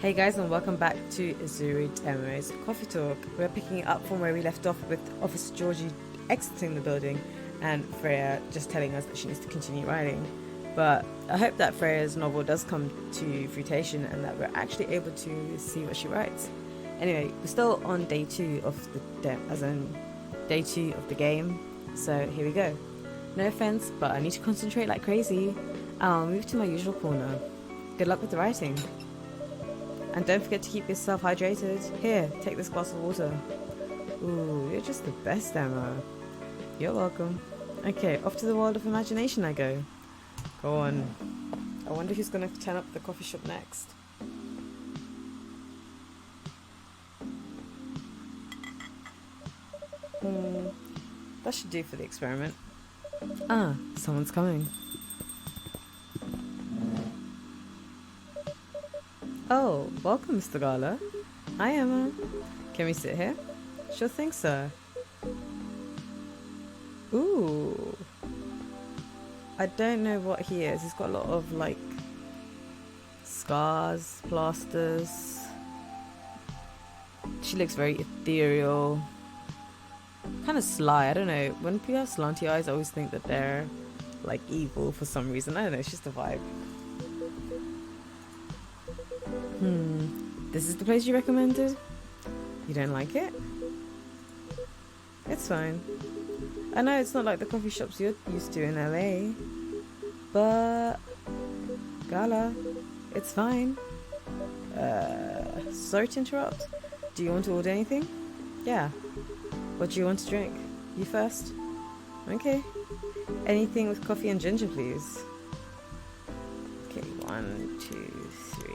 Hey guys, and welcome back to Azuru Demos Coffee Talk. We're picking up from where we left off with Officer Georgie exiting the building and Freya just telling us that she needs to continue writing. But I hope that Freya's novel does come to fruition and that we're actually able to see what she writes. Anyway, we're still on day 2 of day 2 of the game, so here we go. No offense, but I need to concentrate like crazy. I'll move to my usual corner. Good luck with the writing. And don't forget to keep yourself hydrated. Here, take this glass of water. Ooh, you're just the best, Emma. You're welcome. Okay, off to the world of imagination I go. Go on. I wonder who's going to turn up at the coffee shop next. That should do for the experiment. Ah, someone's coming. Oh, welcome, Mr. Gala. Hi, Emma. Can we sit here? Sure thing, sir. Ooh. I don't know what he is. He's got a lot of, like, scars, plasters. She looks very ethereal. Kind of sly, I don't know. When people have slanty eyes, I always think that they're, like, evil for some reason. I don't know, it's just a vibe. This is the place you recommended? You don't like it? It's fine. I know it's not like the coffee shops you're used to in LA, but Gala, it's fine. Sorry to interrupt. Do you want to order anything? Yeah. What do you want to drink? You first? Okay. Anything with coffee and ginger, please. Okay, 1, 2, 3.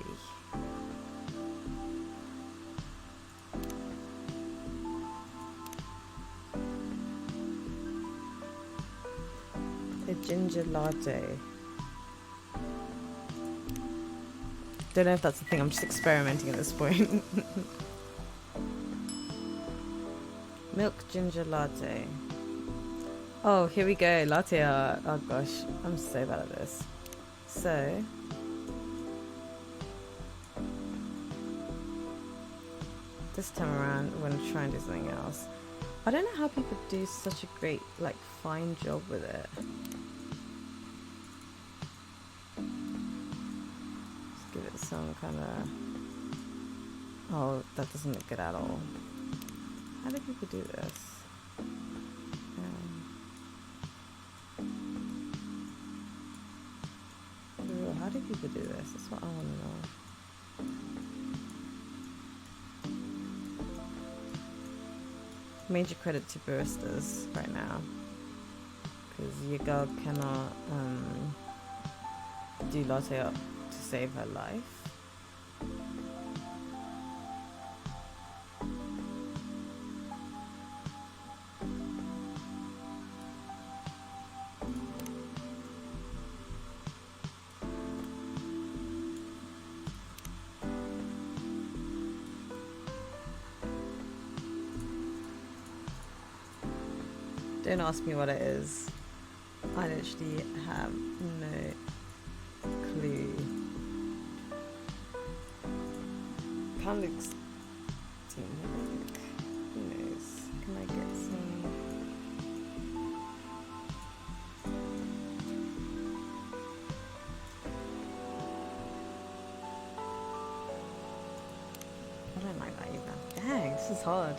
A ginger latte. Don't know if that's the thing, I'm just experimenting at this point. Milk ginger latte. Oh, here we go, latte art. Oh gosh, I'm so bad at this. So, this time around, we're gonna try and do something else. I don't know how people do such a great, like, fine job with it. Just give it some kind of... Oh, that doesn't look good at all. How do people do this? How do people do this? That's what I want to know. Major credit to baristas right now, because your girl cannot do latte art to save her life. Don't ask me what it is. I literally have no clue. Kind of looks demonic. Who knows? Can I get some? I don't like that either. Dang, this is hard.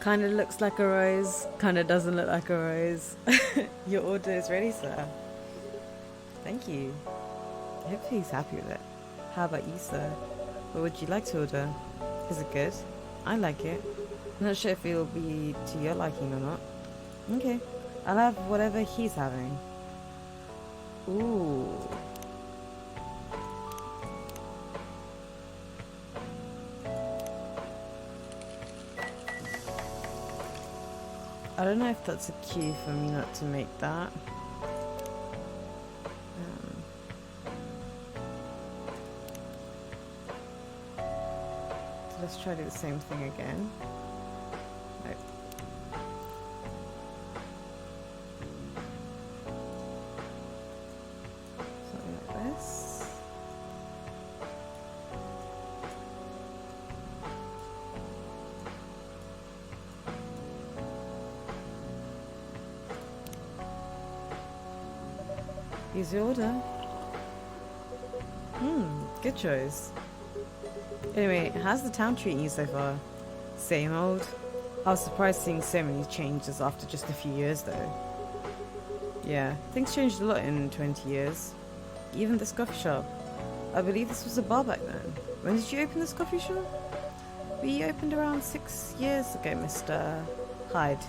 Kind of looks like a rose, kind of doesn't look like a rose. Your order is ready, sir. Thank you. Hopefully he's happy with it. How about you, sir? What would you like to order? Is it good? I like it. I'm not sure if it'll be to your liking or not. Okay, I'll have whatever he's having. Ooh. I don't know if that's a cue for me not to make that. So let's try to do the same thing again. Nope. Something like this. Here's your order. Good choice. Anyway, how's the town treating you so far? Same old? I was surprised seeing so many changes after just a few years though. Yeah, things changed a lot in 20 years. Even this coffee shop. I believe this was a bar back then. When did you open this coffee shop? We opened around 6 years ago, Mr. Hyde.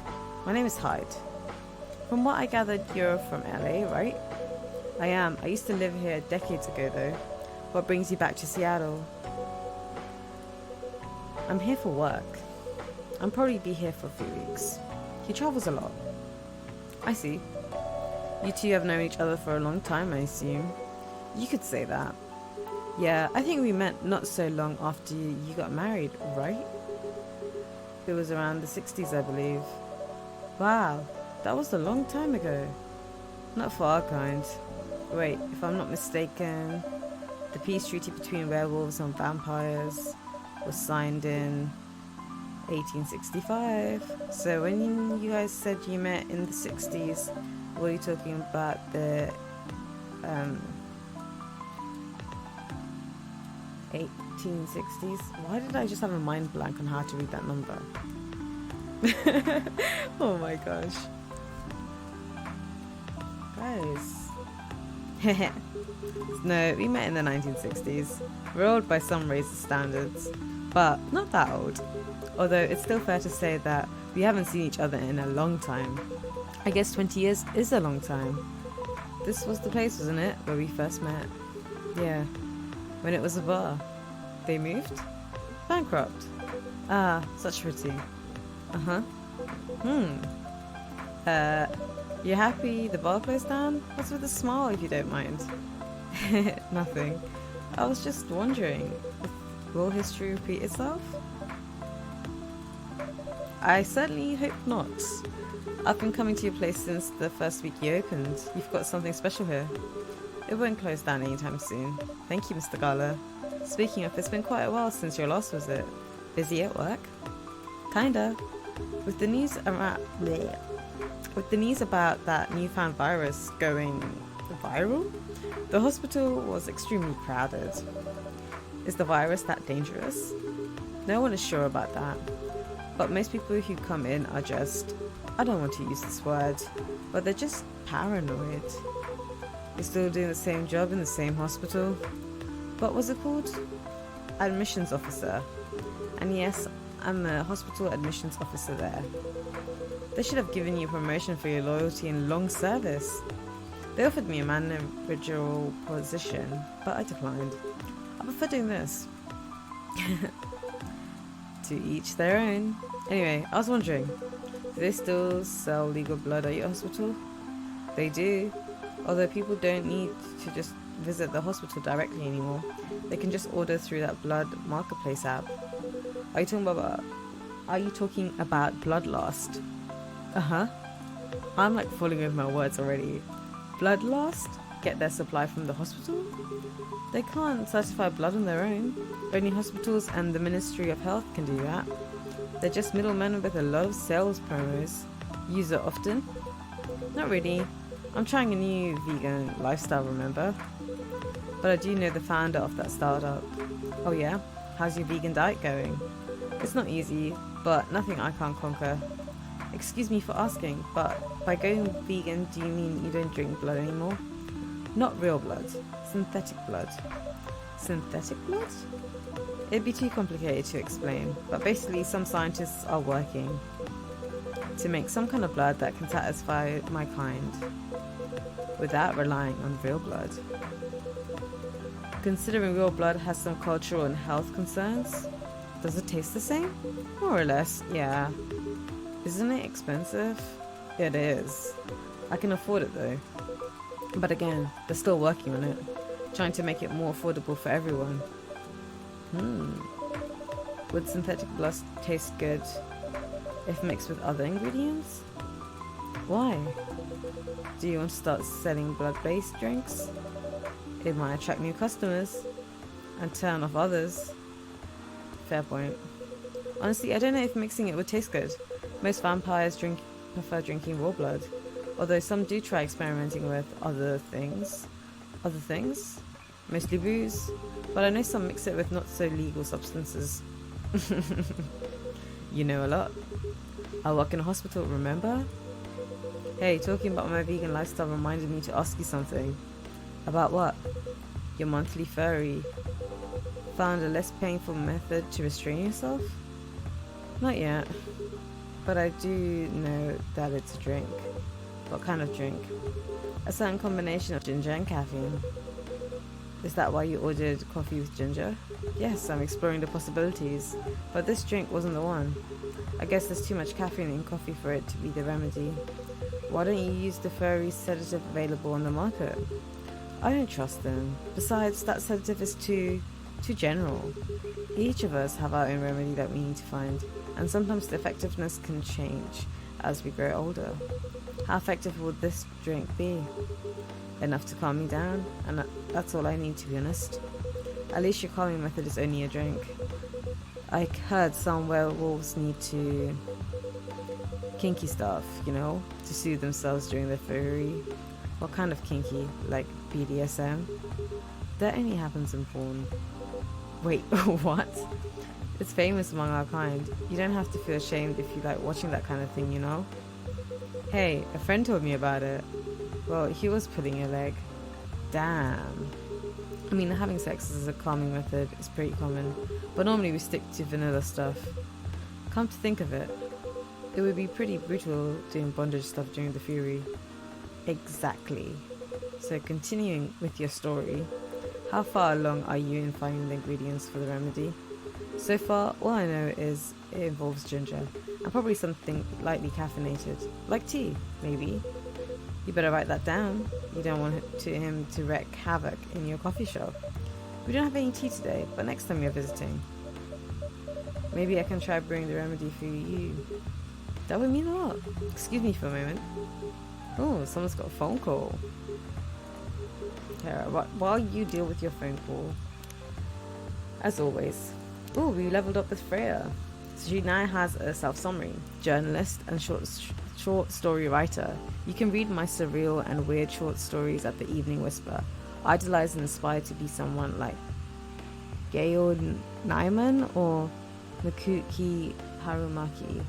My name is Hyde. From what I gathered, you're from LA, right? I am. I used to live here decades ago though. What brings you back to Seattle? I'm here for work. I'll probably be here for a few weeks. He travels a lot. I see. You two have known each other for a long time, I assume. You could say that. Yeah, I think we met not so long after you got married, right? It was around the 60s, I believe. Wow, that was a long time ago. Not for our kind. Wait, if I'm not mistaken, the peace treaty between werewolves and vampires was signed in 1865. So when you guys said you met in the 60s, were you talking about the 1860s? Why did I just have a mind blank on how to read that number? Oh my gosh. Guys. No, we met in the 1960s. We're old by some racist standards, but not that old. Although it's still fair to say that we haven't seen each other in a long time. I guess 20 years is a long time. This was the place, wasn't it, where we first met? Yeah, when it was a bar. They moved? Bankrupt. Ah, such pity. Uh-huh. You happy the bar closed down? What's with the smile, if you don't mind? Nothing. I was just wondering, will history repeat itself? I certainly hope not. I've been coming to your place since the first week you opened. You've got something special here. It won't close down anytime soon. Thank you, Mr. Gala. Speaking of, it's been quite a while since your last visit. Busy at work? Kinda. With the news about that newfound virus going viral, the hospital was extremely crowded. Is the virus that dangerous? No one is sure about that. But most people who come in are just, I don't want to use this word, but they're just paranoid. You're still doing the same job in the same hospital. What was it called? Admissions officer. And yes, I'm a hospital admissions officer there. They should have given you a promotion for your loyalty and long service. They offered me a managerial position, but I declined. I prefer doing this. To each their own. Anyway, I was wondering, do they still sell legal blood at your hospital? They do. Although people don't need to just visit the hospital directly anymore. They can just order through that blood marketplace app. Are you talking about Bloodlust? Uh-huh. I'm like falling over my words already. Bloodlust? Get their supply from the hospital? They can't certify blood on their own. Only hospitals and the Ministry of Health can do that. They're just middlemen with a lot of sales promos. Use it often? Not really. I'm trying a new vegan lifestyle, remember? But I do know the founder of that startup. Oh yeah? How's your vegan diet going? It's not easy, but nothing I can't conquer. Excuse me for asking, but by going vegan, do you mean you don't drink blood anymore? Not real blood, synthetic blood. Synthetic blood? It'd be too complicated to explain, but basically some scientists are working to make some kind of blood that can satisfy my kind without relying on real blood. Considering real blood has some cultural and health concerns, does it taste the same? More or less, yeah. Isn't it expensive? It is. I can afford it though. But again, they're still working on it, trying to make it more affordable for everyone. Would synthetic blood taste good if mixed with other ingredients? Why? Do you want to start selling blood-based drinks? It might attract new customers and turn off others. Fair point. Honestly, I don't know if mixing it would taste good. Most vampires prefer drinking raw blood, although some do try experimenting with other things, mostly booze, but I know some mix it with not so legal substances. You know a lot. I work in a hospital, remember? Hey, talking about my vegan lifestyle reminded me to ask you something. About what? Your monthly furry. Found a less painful method to restrain yourself? Not yet, but I do know that it's a drink. What kind of drink? A certain combination of ginger and caffeine. Is that why you ordered coffee with ginger? Yes, I'm exploring the possibilities, but this drink wasn't the one. I guess there's too much caffeine in coffee for it to be the remedy. Why don't you use the furry sedative available on the market? I don't trust them. Besides, that sedative is too general. Each of us have our own remedy that we need to find, and sometimes the effectiveness can change as we grow older. How effective would this drink be? Enough to calm me down, and that's all I need, to be honest. At least your calming method is only a drink. I heard some werewolves need to kinky stuff, to soothe themselves during their furry. What kind of kinky? Like BDSM? That only happens in porn. Wait, what? It's famous among our kind. You don't have to feel ashamed if you like watching that kind of thing, Hey, a friend told me about it. Well, he was pulling your leg. Damn. I mean, having sex as a calming method is pretty common, but normally we stick to vanilla stuff. Come to think of it, it would be pretty brutal doing bondage stuff during the fury. Exactly. So continuing with your story, how far along are you in finding the ingredients for the remedy? So far, all I know is it involves ginger, and probably something lightly caffeinated, like tea, maybe. You better write that down. You don't want him to wreak havoc in your coffee shop. We don't have any tea today, but next time you're visiting, maybe I can try brewing the remedy for you. That would mean a lot. Excuse me for a moment. Oh, someone's got a phone call. Here, while you deal with your phone call, as always. Oh, we leveled up with Freya. So she now has a self-summary, journalist and short story writer. You can read my surreal and weird short stories at the Evening Whisper. Idolize and aspire to be someone like Gail Nyman or Maruki Harumaki.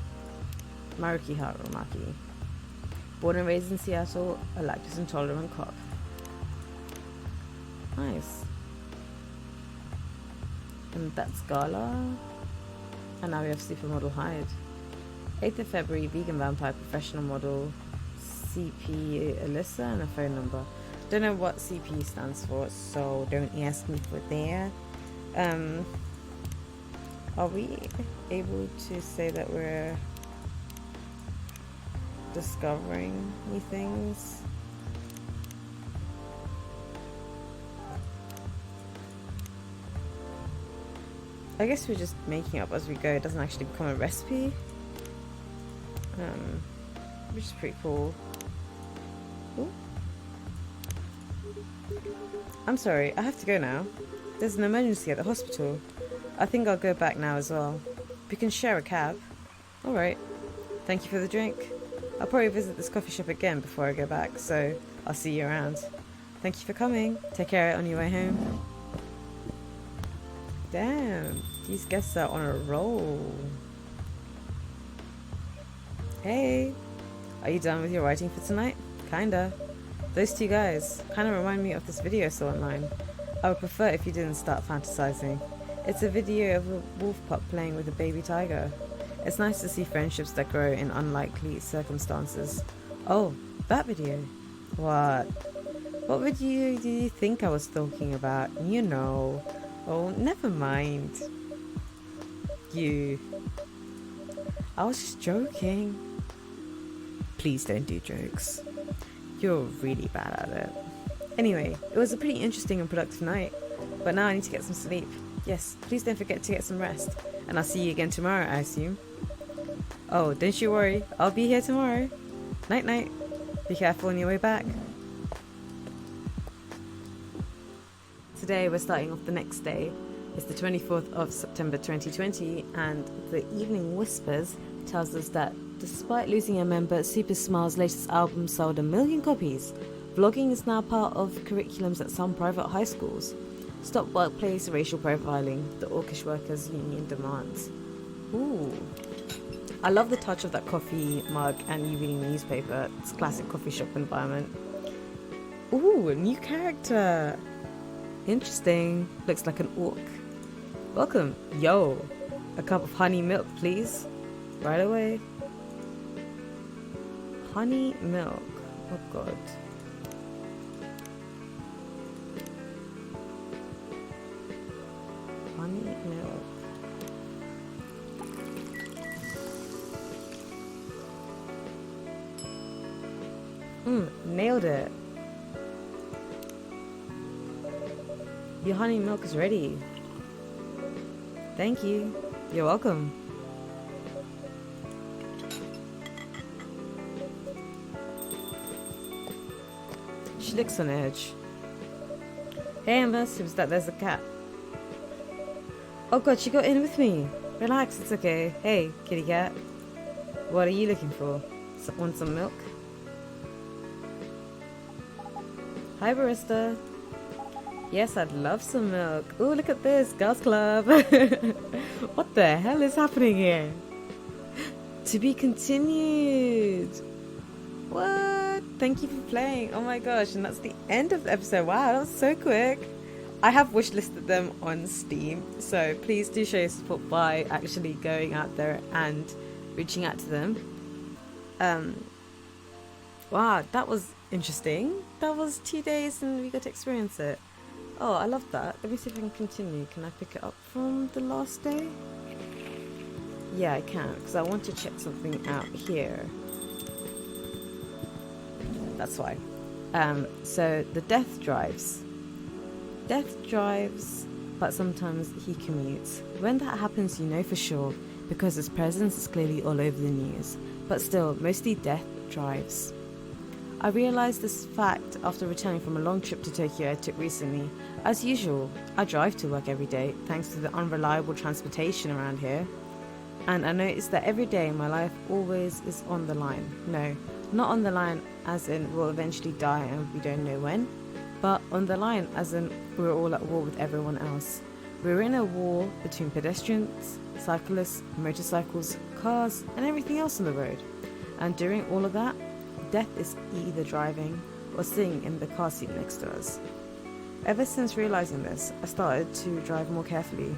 Born and raised in Seattle, a lactose intolerant cop. Nice. And that's Gala. And now we have Supermodel Hyde. 8th of February, vegan vampire professional model, CP Alyssa, and a phone number. Don't know what CP stands for, so don't ask me for there. Are we able to say that we're discovering new things? I guess we're just making up as we go. It doesn't actually become a recipe, which is pretty cool. Ooh. I'm sorry, I have to go now. There's an emergency at the hospital. I think I'll go back now as well. We can share a cab. Alright. Thank you for the drink. I'll probably visit this coffee shop again before I go back, so I'll see you around. Thank you for coming. Take care on your way home. Damn. These guests are on a roll. Hey, are you done with your writing for tonight? Kinda. Those two guys kinda remind me of this video I saw online. I would prefer if you didn't start fantasizing. It's a video of a wolf pup playing with a baby tiger. It's nice to see friendships that grow in unlikely circumstances. Oh, that video. What? What video do you think I was talking about? You know. Oh, never mind. You. I was just joking. Please don't do jokes. You're really bad at it. Anyway, it was a pretty interesting and productive night, but now I need to get some sleep. Yes, please don't forget to get some rest, and I'll see you again tomorrow, I assume. Oh, don't you worry, I'll be here tomorrow. Night night. Be careful on your way back. Today we're starting off the next day. It's the 24th of September 2020, and the Evening Whispers tells us that despite losing a member, Super Smile's latest album sold 1 million copies. Vlogging is now part of curriculums at some private high schools. Stop workplace racial profiling, the Orcish Workers Union demands. Ooh. I love the touch of that coffee mug and you reading the newspaper. It's classic coffee shop environment. Ooh, a new character. Interesting. Looks like an orc. Welcome. Yo. A cup of honey milk, please. Right away. Honey milk. Oh god. Honey milk. Nailed it. Your honey milk is ready. Thank you. You're welcome. She looks on edge. Hey Amber, seems that there's a cat. Oh god, she got in with me. Relax, it's okay. Hey, kitty cat. What are you looking for? Want some milk? Hi barista. Yes, I'd love some milk. Oh, look at this, girls club. What the hell is happening here? To be continued. What? Thank you for playing. Oh my gosh, and that's the end of the episode. Wow, that was so quick. I have wishlisted them on Steam, so please do show your support by actually going out there and reaching out to them. Wow, that was interesting. That was 2 days and we got to experience it. Oh, I love that. Let me see if I can continue. Can I pick it up from the last day? Yeah, I can, because I want to check something out here. That's why. So the Death drives. Death drives, but sometimes he commutes. When that happens, you know for sure, because his presence is clearly all over the news. But still, mostly Death drives. I realised this fact after returning from a long trip to Tokyo I took recently. As usual, I drive to work every day, thanks to the unreliable transportation around here. And I noticed that every day my life always is on the line. No, not on the line as in we'll eventually die and we don't know when, but on the line as in we're all at war with everyone else. We're in a war between pedestrians, cyclists, motorcycles, cars, and everything else on the road. And during all of that, Death is either driving or sitting in the car seat next to us. Ever since realising this, I started to drive more carefully.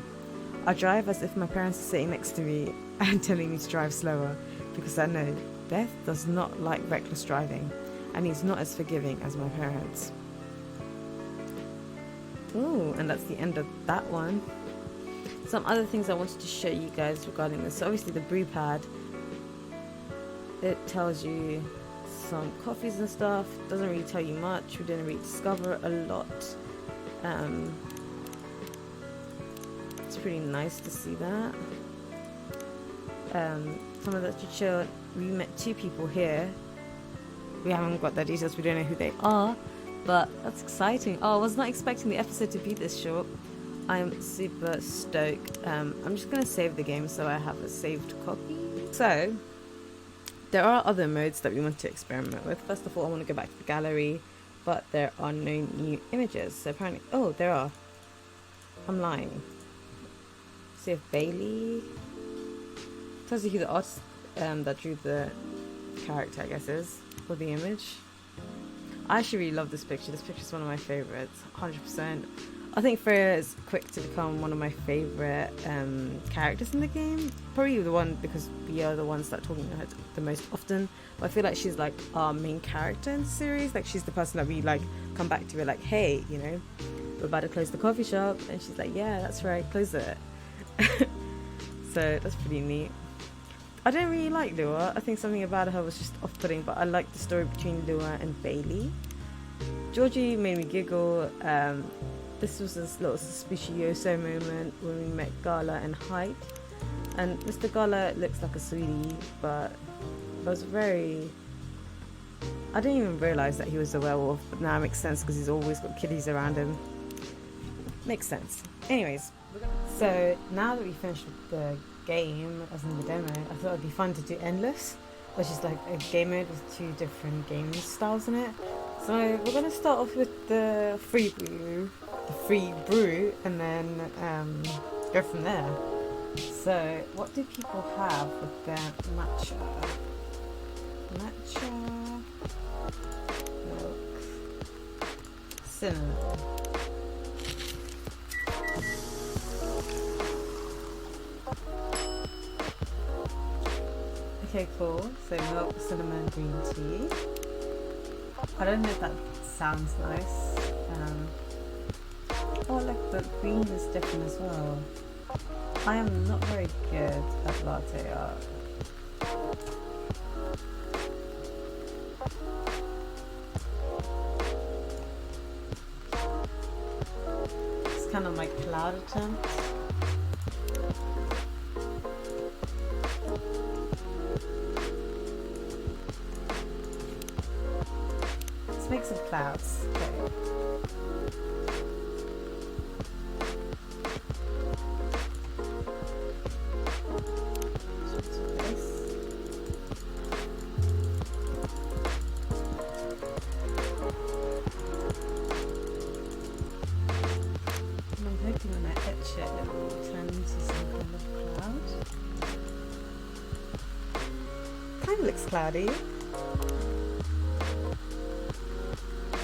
I drive as if my parents are sitting next to me and telling me to drive slower, because I know Death does not like reckless driving, and he's not as forgiving as my parents. Ooh, and that's the end of that one. Some other things I wanted to show you guys regarding this. So obviously the brew pad, it tells you some coffees and stuff. Doesn't really tell you much. We didn't really discover a lot. It's pretty nice to see that. Some of the chill. We met 2 people here. We haven't got their details. We don't know who they are, but that's exciting. Oh, I was not expecting the episode to be this short. I'm super stoked. I'm just gonna save the game so I have a saved copy. So there are other modes that we want to experiment with. First of all, I want to go back to the gallery, but there are no new images. So apparently, oh, there are. I'm lying. See if Bailey tells you who the artist that drew the character, I guess, is, or the image. I actually really love this picture. This picture is one of my favorites, 100%. I think Freya is quick to become one of my favorite characters in the game. Probably the one because we are the ones that are talking about her the most often. But I feel like she's like our main character in the series. Like she's the person that we like come back to. We're like, hey, you know, we're about to close the coffee shop, and she's like, yeah, that's right, close it. So that's pretty neat. I don't really like Lua. I think something about her was just off-putting, but I like the story between Lua and Bailey. Georgie made me giggle. This was this little suspicioso moment when we met Gala and Hype. And Mr. Gala looks like a sweetie, but was very... I didn't even realise that he was a werewolf, but now it makes sense because he's always got kitties around him. Makes sense. Anyways, so now that we finished with the game, as in the demo, I thought it'd be fun to do Endless, which is like a game mode with 2 different game styles in it. So we're going to start off with the free brew, and then go from there. So what do people have with their matcha? Milk, cinnamon. Okay, cool. So milk, cinnamon, green tea. I don't know if that sounds nice. Oh, look, the green is different as well. I am not very good at latte art. It's kind of my cloud attempt. Let's make some clouds. Okay. Looks cloudy.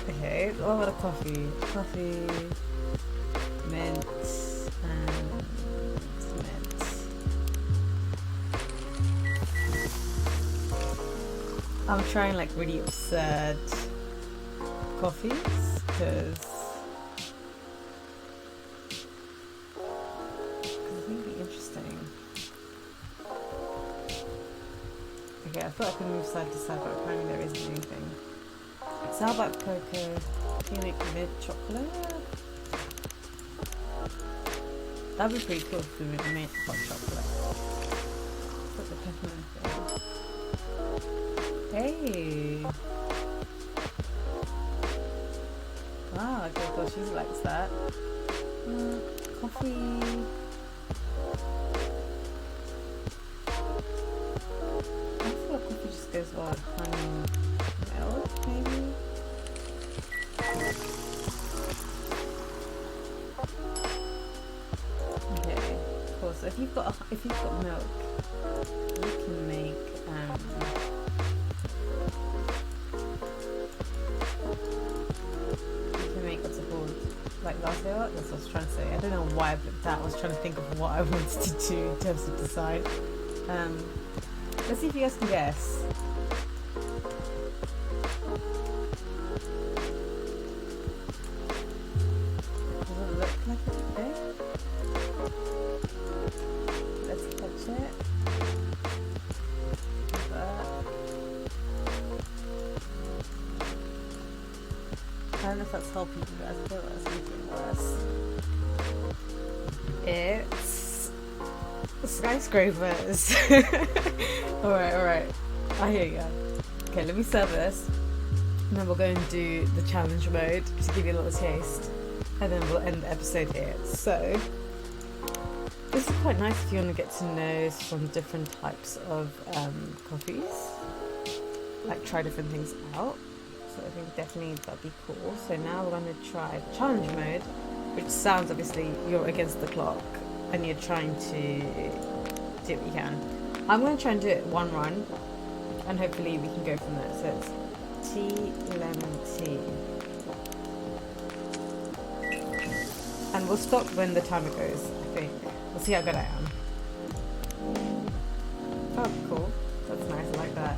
Okay, what about a coffee? Coffee, mint, and mint. I'm trying like really absurd coffees because I think it'd be interesting. Okay, I thought I could move side to side, but apparently there isn't anything. So how about cocoa? Can you make mint chocolate? That'd be pretty cool if we made hot chocolate. Put the peppermint there. Hey! Wow, okay, cool, she likes that. Coffee. Goes well with honey milk, maybe? Okay, cool. So if you've got milk, you can make what's it called? Like latte art? That's what I was trying to say. I don't know why I put that. I was trying to think of what I wanted to do in terms of design. Let's see if you guys can guess. Does it look like a bit? Let's touch it. Like that. I don't know if that's helping you guys, but that's making it worse. It's skyscrapers. Alright. I hear you. Okay, let me serve this. And then we'll go and do the challenge mode to give you a little taste. And then we'll end the episode here. So, this is quite nice if you want to get to know some different types of coffees. Like, try different things out. So I think definitely that'd be cool. So now we're going to try the challenge mode, which sounds obviously you're against the clock. and you're trying to do what you can. I'm going to try and do it one run, and hopefully we can go from there. So it's tea, lemon tea. And we'll stop when the timer goes, I think. We'll see how good I am. Oh, cool. That's nice, I like that.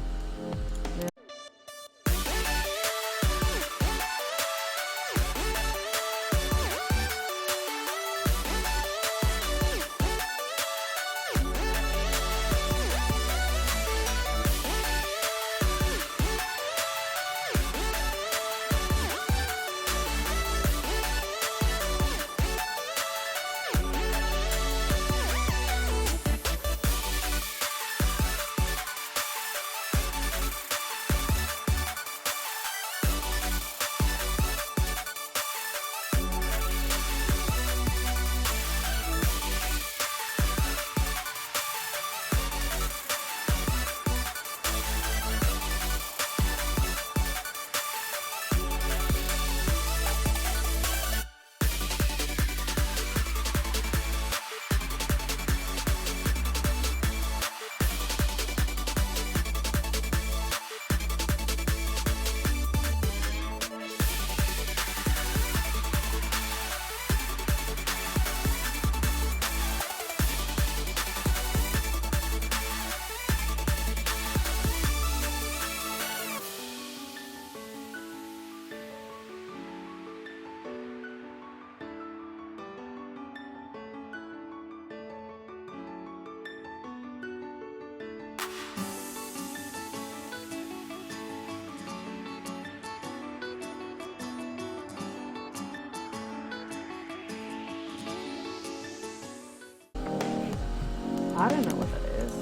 I don't know what that is.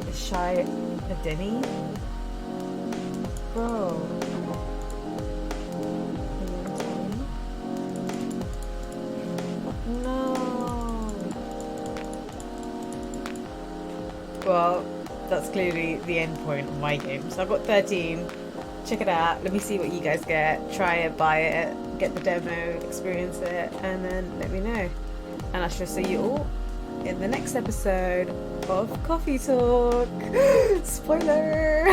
Is Shy a Denny? Bro. No. Well, that's clearly the end point of my game. So I've got 13. Check it out. Let me see what you guys get. Try it, buy it, get the demo, experience it, and then let me know. And I shall see you all in the next episode of Coffee Talk. Spoiler!